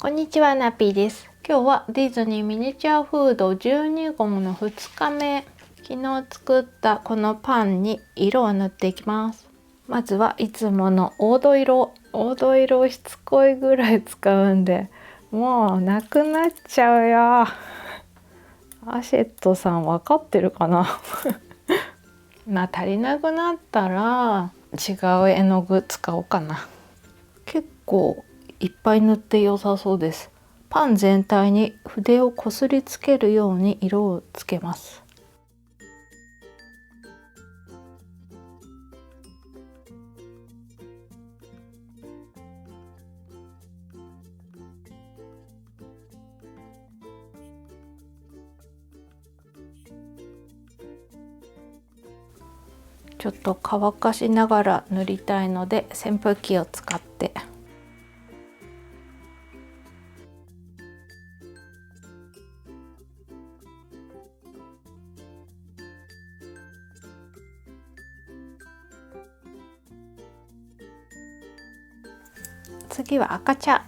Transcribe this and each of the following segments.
こんにちは、ナピーです。今日はディズニーミニチュアフード12号の2日目。昨日作ったこのパンに色を塗っていきます。まずはいつもの黄土色。黄土色をしつこいぐらい使うんで、もうなくなっちゃうよ。アシェットさん分かってるかな足りなくなったら違う絵の具使おうかな。結構いっぱい塗って良さそうです。パン全体に筆をこすりつけるように色をつけます。ちょっと乾かしながら塗りたいので扇風機を使って。次は赤茶。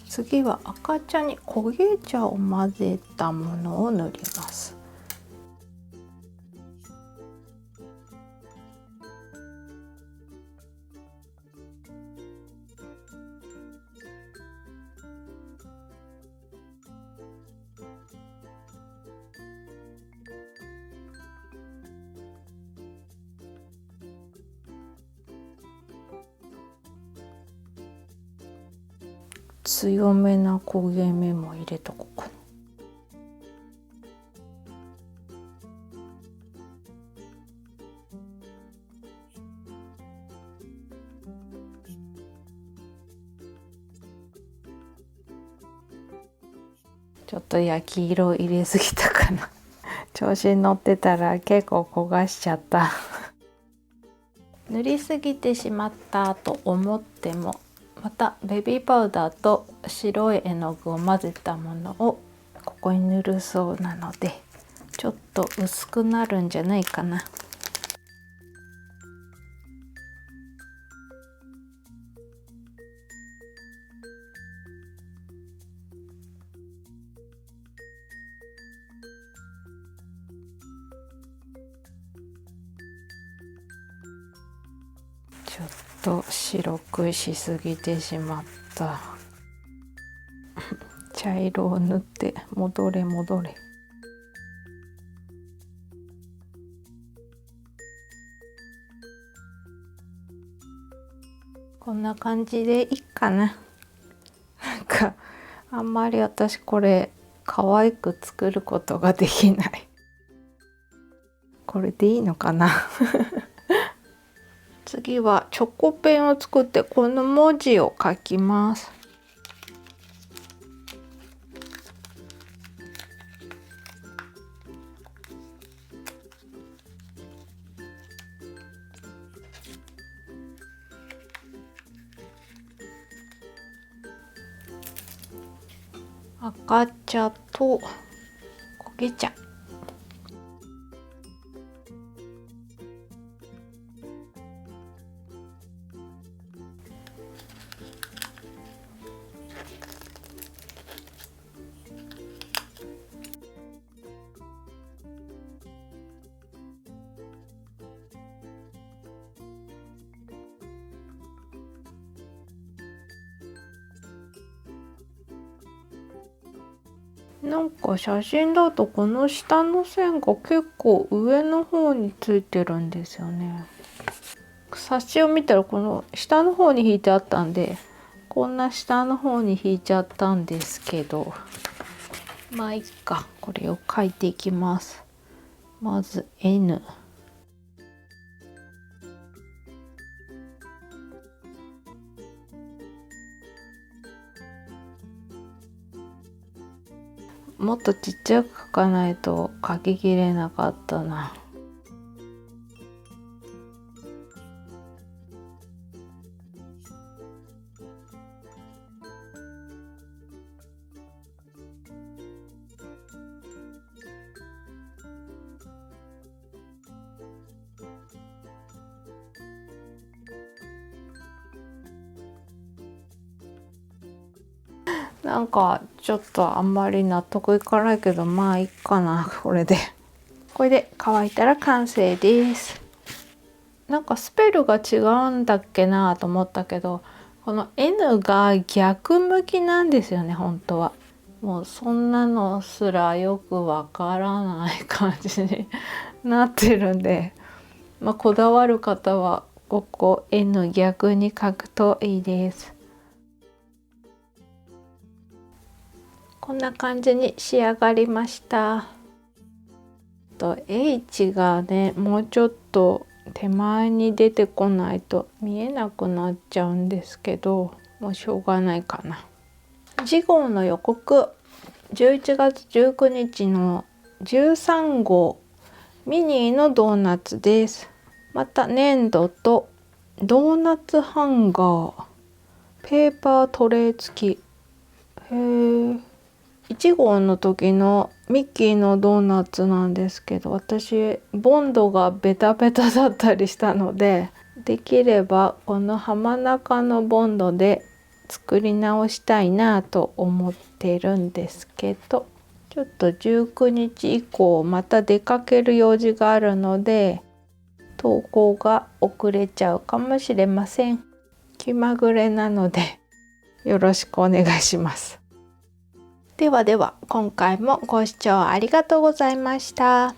次は赤茶に焦げ茶を混ぜたものを塗ります。強めな焦げ目も入れとこうかな。ちょっと焼き色入れすぎたかな調子に乗ってたら結構焦がしちゃった塗りすぎてしまったと思っても、またベビーパウダーと白い絵の具を混ぜたものをここに塗るそうなので、ちょっと薄くなるんじゃないかな。ちょっと白くしすぎてしまった茶色を塗って戻れ。こんな感じでいいかな。なんかあんまり私これ可愛く作ることができない。これでいいのかな次はチョコペンを作ってこの文字を書きます。赤茶と焦げ茶。なんか写真だとこの下の線が結構上の方についてるんですよね。冊子を見たらこの下の方に引いてあったんで、こんな下の方に引いちゃったんですけど、まあいいか。これを書いていきます。まず N。もっとちっちゃく書かないと書ききれなかったな。なんかちょっとあんまり納得いかないけど、まあいいかな、これで乾いたら完成です。なんかスペルが違うんだっけなと思ったけど、この N が逆向きなんですよね、本当は。もうそんなのすらよくわからない感じになってるんで、こだわる方はここ N 逆に書くといいです。こんな感じに仕上がりました。H がね、もうちょっと手前に出てこないと見えなくなっちゃうんですけど、もうしょうがないかな。次号の予告、11月19日の13号ミニーのドーナツです。また粘土とドーナツハンガー、ペーパートレー付き。1号の時のミッキーのドーナツなんですけど、私ボンドがベタベタだったりしたので、できればこの浜中のボンドで作り直したいなと思ってるんですけど、ちょっと19日以降また出かける用事があるので投稿が遅れちゃうかもしれません。気まぐれなのでよろしくお願いします。ではでは、今回もご視聴ありがとうございました。